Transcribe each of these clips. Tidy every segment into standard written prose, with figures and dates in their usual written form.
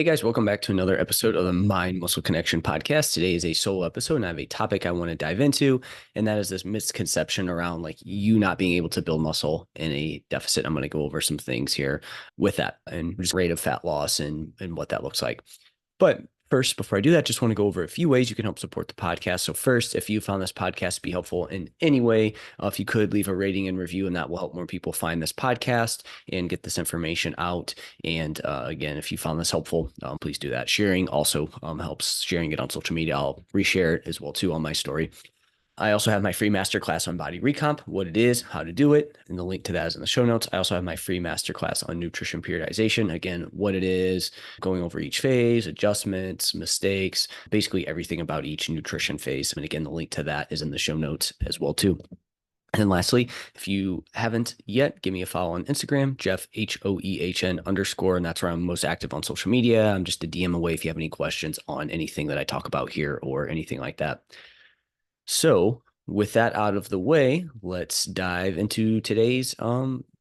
Hey guys, welcome back to another episode of the Mind Muscle Connection podcast. Today is a solo episode and I have a topic I want to dive into, and that is this misconception around like you not being able to build muscle in a deficit. I'm going to go over some things here with that and just rate of fat loss and what that looks like. But first, before I do that, just want to go over a few ways you can help support the podcast. So first, if you found this podcast to be helpful in any way, if you could leave a rating and review, and that will help more people find this podcast and get this information out. And again, if you found this helpful, please do that. Sharing also helps. Sharing it on social media. I'll reshare it as well too on my story. I also have my free masterclass on body recomp, what it is, how to do it, and the link to that is in the show notes. I also have my free masterclass on nutrition periodization. Again, what it is, going over each phase, adjustments, mistakes, basically everything about each nutrition phase. And again, the link to that is in the show notes as well too. And lastly, if you haven't yet, give me a follow on Instagram, Jeff, HOEHN_, and that's where I'm most active on social media. I'm just a DM away if you have any questions on anything that I talk about here or anything like that. So with that out of the way, let's dive into today's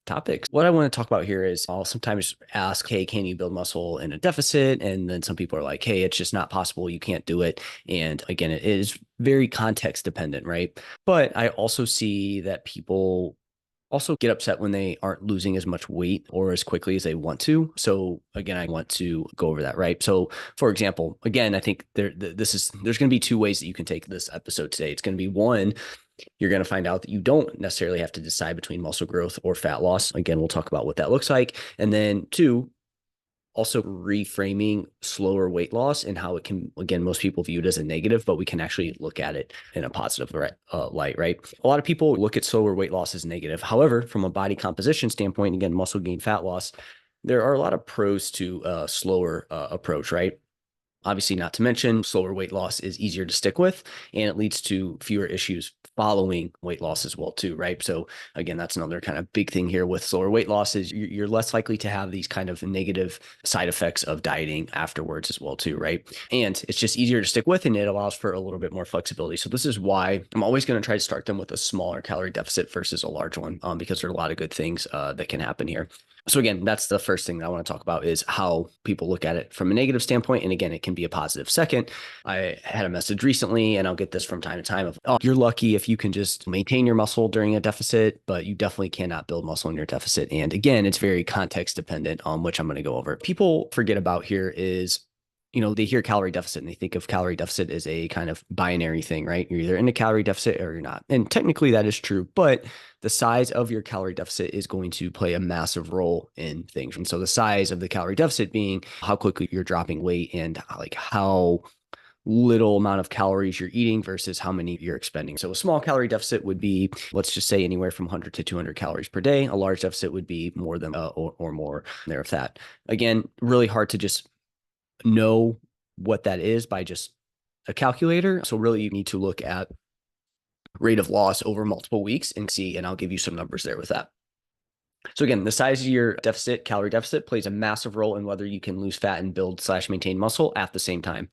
topics. What I want to talk about here is I'll sometimes ask, hey, can you build muscle in a deficit? And then some people are like, hey, it's just not possible. You can't do it. And again, it is very context dependent, right? But I also see that people also get upset when they aren't losing as much weight or as quickly as they want to. So again, I want to go over that, right? So for example, again, I think there's going to be two ways that you can take this episode today. It's going to be one, you're going to find out that you don't necessarily have to decide between muscle growth or fat loss. Again, we'll talk about what that looks like. And then two, also reframing slower weight loss and how it can, again, most people view it as a negative, but we can actually look at it in a positive light, right? A lot of people look at slower weight loss as negative. However, from a body composition standpoint, again, muscle gain, fat loss, there are a lot of pros to a slower approach, right? Obviously, not to mention slower weight loss is easier to stick with, and it leads to fewer issues following weight loss as well too, right? So again, that's another kind of big thing here with slower weight loss is you're less likely to have these kind of negative side effects of dieting afterwards as well too, right? And it's just easier to stick with, and it allows for a little bit more flexibility. So this is why I'm always going to try to start them with a smaller calorie deficit versus a large one, because there are a lot of good things that can happen here. So again, that's the first thing that I want to talk about is how people look at it from a negative standpoint. And again, it can be a positive. Second, I had a message recently, and I'll get this from time to time of, oh, you're lucky if you can just maintain your muscle during a deficit, but you definitely cannot build muscle in your deficit. And again, it's very context dependent on which I'm going to go over. People forget about here is, they hear calorie deficit and they think of calorie deficit as a kind of binary thing, right? You're either in a calorie deficit or you're not. And technically that is true, but the size of your calorie deficit is going to play a massive role in things. And so the size of the calorie deficit being how quickly you're dropping weight and like how little amount of calories you're eating versus how many you're expending. So a small calorie deficit would be, let's just say anywhere from 100 to 200 calories per day. A large deficit would be more than or more there of that. Again, really hard to just know what that is by just a calculator. So really you need to look at rate of loss over multiple weeks and see, and I'll give you some numbers there with that. So again, the size of your deficit, calorie deficit plays a massive role in whether you can lose fat and build/maintain muscle at the same time.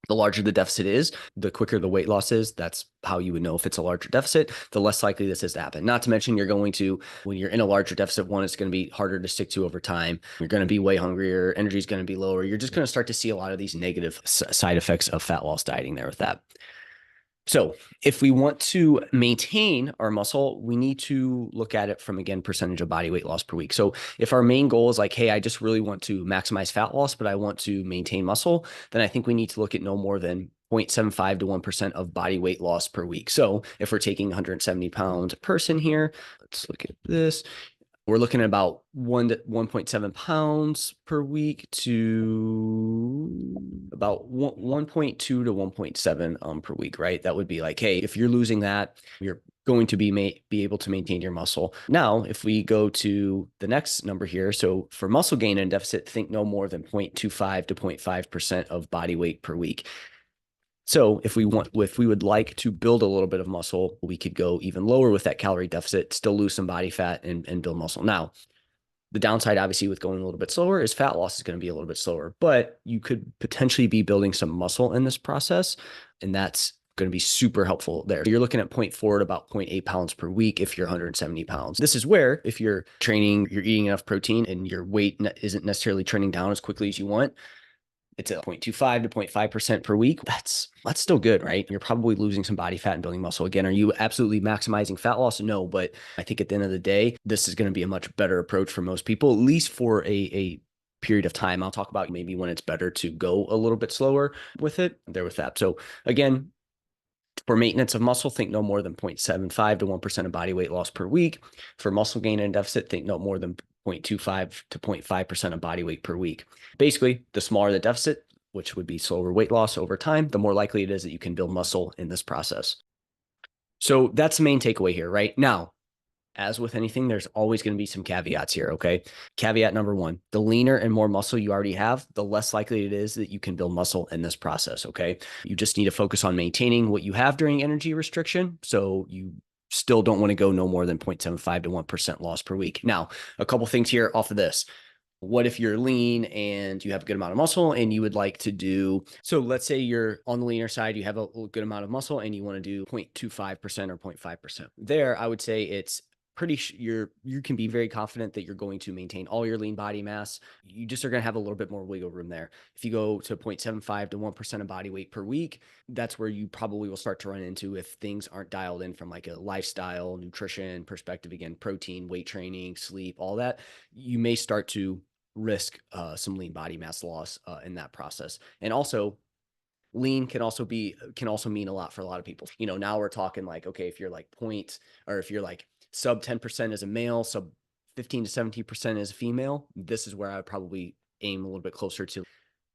The larger the deficit is, the quicker the weight loss is. That's how you would know if it's a larger deficit, the less likely this is to happen. Not to mention when you're in a larger deficit, one, it's going to be harder to stick to over time. You're going to be way hungrier. Energy is going to be lower. You're just going to start to see a lot of these negative side effects of fat loss dieting there with that. So if we want to maintain our muscle, we need to look at it from, again, percentage of body weight loss per week. So if our main goal is like, hey, I just really want to maximize fat loss, but I want to maintain muscle, then I think we need to look at no more than 0.75 to 1% of body weight loss per week. So if we're taking 170-pound person here, let's look at this. We're looking at about 1.7 pounds per week to about 1.2 to 1.7 per week, right? That would be like, hey, if you're losing that, you're going to be able to maintain your muscle. Now, if we go to the next number here, so for muscle gain and deficit, think no more than 0.25 to 0.5% of body weight per week. So if we would like to build a little bit of muscle, we could go even lower with that calorie deficit, still lose some body fat and build muscle. Now, the downside, obviously, with going a little bit slower is fat loss is going to be a little bit slower, but you could potentially be building some muscle in this process, and that's going to be super helpful there. You're looking at 0.4 to about 0.8 pounds per week if you're 170 pounds. This is where if you're training, you're eating enough protein and your weight isn't necessarily trending down as quickly as you want, it's a 0.25 to 0.5% per week. That's still good, right? You're probably losing some body fat and building muscle. Again, are you absolutely maximizing fat loss? No, but I think at the end of the day, this is going to be a much better approach for most people, at least for a period of time. I'll talk about maybe when it's better to go a little bit slower with it there with that. So again, for maintenance of muscle, think no more than 0.75 to 1% of body weight loss per week. For muscle gain and deficit, think no more than 0.25 to 0.5% of body weight per week. Basically, the smaller the deficit, which would be slower weight loss over time, the more likely it is that you can build muscle in this process. So that's the main takeaway here, right? Now, as with anything, there's always going to be some caveats here, okay? Caveat number one, the leaner and more muscle you already have, the less likely it is that you can build muscle in this process, okay? You just need to focus on maintaining what you have during energy restriction. So you still don't want to go no more than 0.75 to 1% loss per week. Now, a couple things here off of this. What if you're lean and you have a good amount of muscle and you would like to do, so let's say you're on the leaner side, you have a good amount of muscle and you want to do 0.25% or 0.5%. There, I would say it's you can be very confident that you're going to maintain all your lean body mass. You just are going to have a little bit more wiggle room there. If you go to 0.75 to 1% of body weight per week, that's where you probably will start to run into if things aren't dialed in from like a lifestyle, nutrition perspective, again, protein, weight training, sleep, all that, you may start to risk some lean body mass loss in that process. And also, lean can also mean a lot for a lot of people. Now we're talking like, okay, if you're like or if you're like sub 10% as a male, sub 15 to 17% as a female, this is where I would probably aim a little bit closer to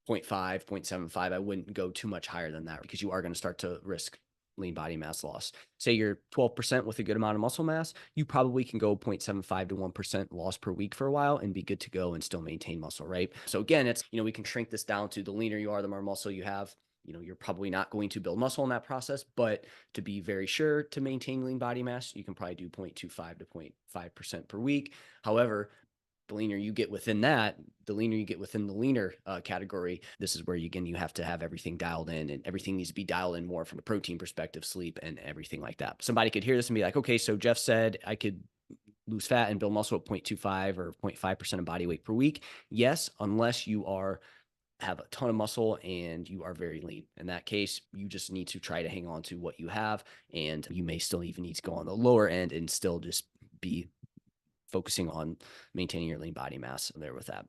0.5, 0.75. I wouldn't go too much higher than that because you are going to start to risk lean body mass loss. Say you're 12% with a good amount of muscle mass, you probably can go 0.75 to 1% loss per week for a while and be good to go and still maintain muscle, right? So again, it's, we can shrink this down to the leaner you are, the more muscle you have. You're probably not going to build muscle in that process, but to be very sure to maintain lean body mass, you can probably do 0.25 to 0.5% per week. However, the leaner you get within that, the leaner you get within the leaner category, this is where you have to have everything dialed in, and everything needs to be dialed in more from a protein perspective, sleep, and everything like that. Somebody could hear this and be like, okay, so Jeff said I could lose fat and build muscle at 0.25 or 0.5% of body weight per week. Yes, unless you have a ton of muscle and you are very lean. In that case, you just need to try to hang on to what you have, and you may still even need to go on the lower end and still just be focusing on maintaining your lean body mass there with that.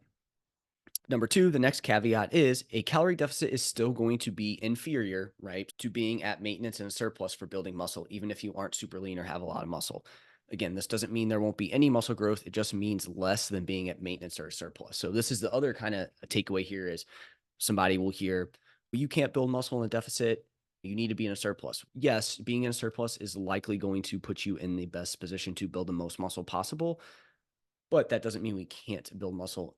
Number two, the next caveat is a calorie deficit is still going to be inferior, right, to being at maintenance and a surplus for building muscle, even if you aren't super lean or have a lot of muscle. Again, this doesn't mean there won't be any muscle growth. It just means less than being at maintenance or a surplus. So this is the other kind of takeaway here is somebody will hear, well, you can't build muscle in a deficit. You need to be in a surplus. Yes, being in a surplus is likely going to put you in the best position to build the most muscle possible, but that doesn't mean we can't build muscle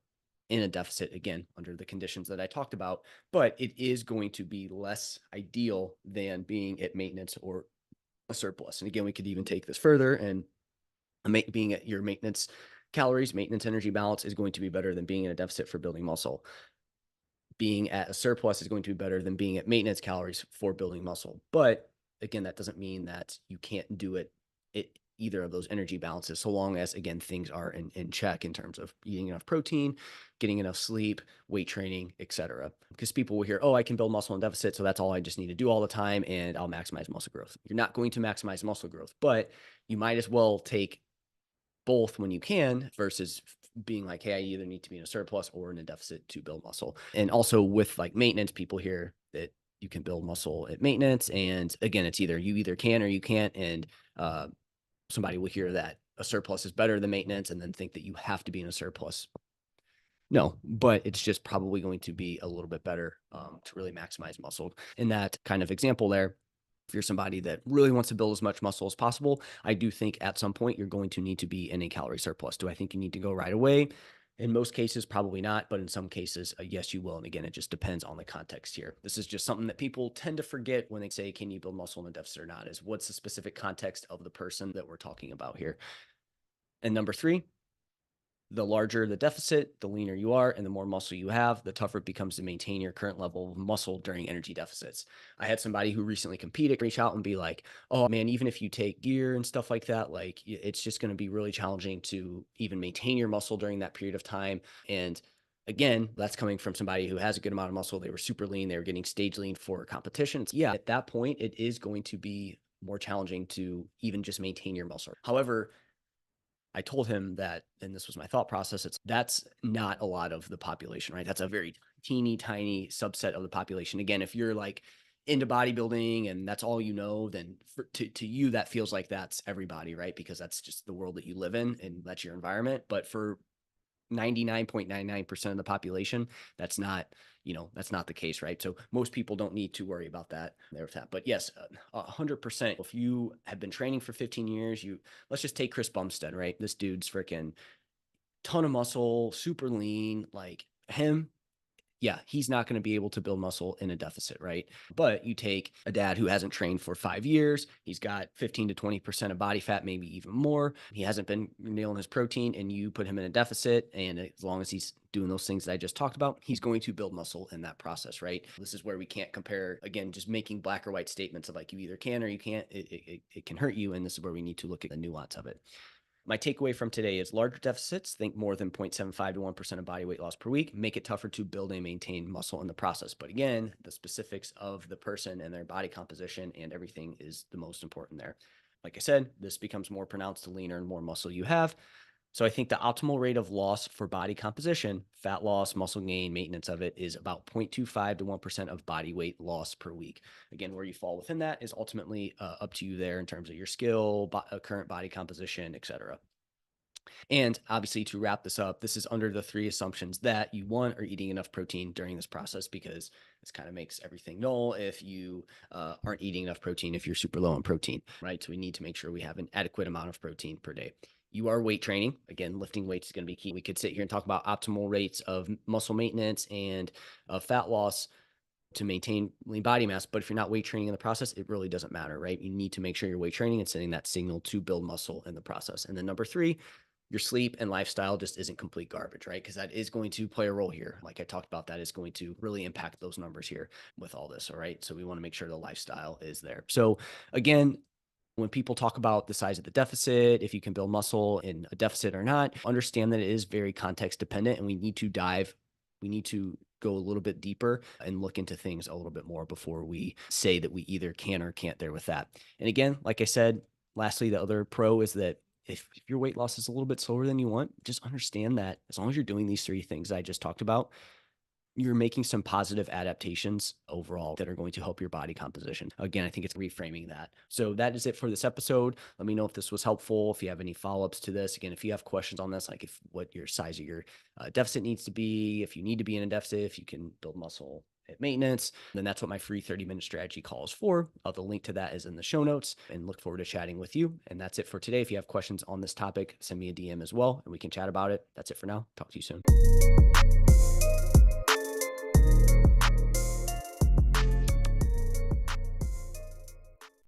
in a deficit, again, under the conditions that I talked about, but it is going to be less ideal than being at maintenance or a surplus. And again, we could even take this further, and being at your maintenance calories, maintenance energy balance is going to be better than being in a deficit for building muscle. Being at a surplus is going to be better than being at maintenance calories for building muscle. But again, that doesn't mean that you can't do it either of those energy balances, so long as, again, things are in check in terms of eating enough protein, getting enough sleep, weight training, etc. Because people will hear, oh, I can build muscle in deficit, so that's all I just need to do all the time and I'll maximize muscle growth. You're not going to maximize muscle growth, but you might as well take both when you can versus being like, hey, I either need to be in a surplus or in a deficit to build muscle. And also with like maintenance, people hear that you can build muscle at maintenance. And again, it's either you either can or you can't. And somebody will hear that a surplus is better than maintenance and then think that you have to be in a surplus. No, but it's just probably going to be a little bit better to really maximize muscle. In that kind of example there, if you're somebody that really wants to build as much muscle as possible, I do think at some point you're going to need to be in a calorie surplus. Do I think you need to go right away? In most cases, probably not, but in some cases, yes, you will. And again, it just depends on the context here. This is just something that people tend to forget when they say, can you build muscle in a deficit or not, is what's the specific context of the person that we're talking about here. And number three, the larger the deficit, the leaner you are, and the more muscle you have, the tougher it becomes to maintain your current level of muscle during energy deficits. I had somebody who recently competed reach out and be like, oh man, even if you take gear and stuff like that, like it's just going to be really challenging to even maintain your muscle during that period of time. And Again, that's coming from somebody who has a good amount of muscle. They were super lean. They were getting stage lean for competitions. Yeah, at that point, it is going to be more challenging to even just maintain your muscle. However, I told him that, and this was my thought process, that's not a lot of the population, right? That's a very teeny tiny subset of the population. Again, if you're like into bodybuilding and that's all you know, then to you, that feels like that's everybody, right? Because that's just the world that you live in and that's your environment. But for 99.99% of the population, that's not, that's not the case, right? So most people don't need to worry about that there with that. But yes, 100%. If you have been training for 15 years, let's just take Chris Bumstead, right? This dude's freaking ton of muscle, super lean, like him. Yeah, he's not going to be able to build muscle in a deficit, right? But you take a dad who hasn't trained for 5 years, he's got 15 to 20% of body fat, maybe even more. He hasn't been nailing his protein, and you put him in a deficit. And as long as he's doing those things that I just talked about, he's going to build muscle in that process, right? This is where we can't compare, again, just making black or white statements of like you either can or you can't. It can hurt you. And this is where we need to look at the nuance of it. My takeaway from today is larger deficits, think more than 0.75 to 1% of body weight loss per week, make it tougher to build and maintain muscle in the process. But again, the specifics of the person and their body composition and everything is the most important there. Like I said, this becomes more pronounced the leaner and more muscle you have. So I think the optimal rate of loss for body composition, fat loss, muscle gain, maintenance of it is about 0.25 to 1% of body weight loss per week. Again, where you fall within that is ultimately up to you there in terms of your skill, current body composition, etc. And obviously, to wrap this up, this is under the 3 assumptions that you, one, are eating enough protein during this process, because this kind of makes everything null if you aren't eating enough protein, if you're super low on protein, right? So we need to make sure we have an adequate amount of protein per day. You are weight training. Again, lifting weights is going to be key. We could sit here and talk about optimal rates of muscle maintenance and fat loss to maintain lean body mass. But if you're not weight training in the process, it really doesn't matter, right? You need to make sure you're weight training and sending that signal to build muscle in the process. And then number 3, your sleep and lifestyle just isn't complete garbage, right? Because that is going to play a role here. Like I talked about, that is going to really impact those numbers here with all this. All right. So we want to make sure the lifestyle is there. So again, when people talk about the size of the deficit, if you can build muscle in a deficit or not, understand that it is very context dependent, and we need to go a little bit deeper and look into things a little bit more before we say that we either can or can't there with that. And again, like I said, lastly, the other pro is that if your weight loss is a little bit slower than you want, just understand that as long as you're doing these 3 things I just talked about, you're making some positive adaptations overall that are going to help your body composition. Again, I think it's reframing that. So that is it for this episode. Let me know if this was helpful. If you have any follow-ups to this, again, if you have questions on this, like what your size of your deficit needs to be, if you need to be in a deficit, if you can build muscle at maintenance, then that's what my free 30-minute strategy call is for. The link to that is in the show notes, and look forward to chatting with you. And that's it for today. If you have questions on this topic, send me a DM as well, and we can chat about it. That's it for now. Talk to you soon.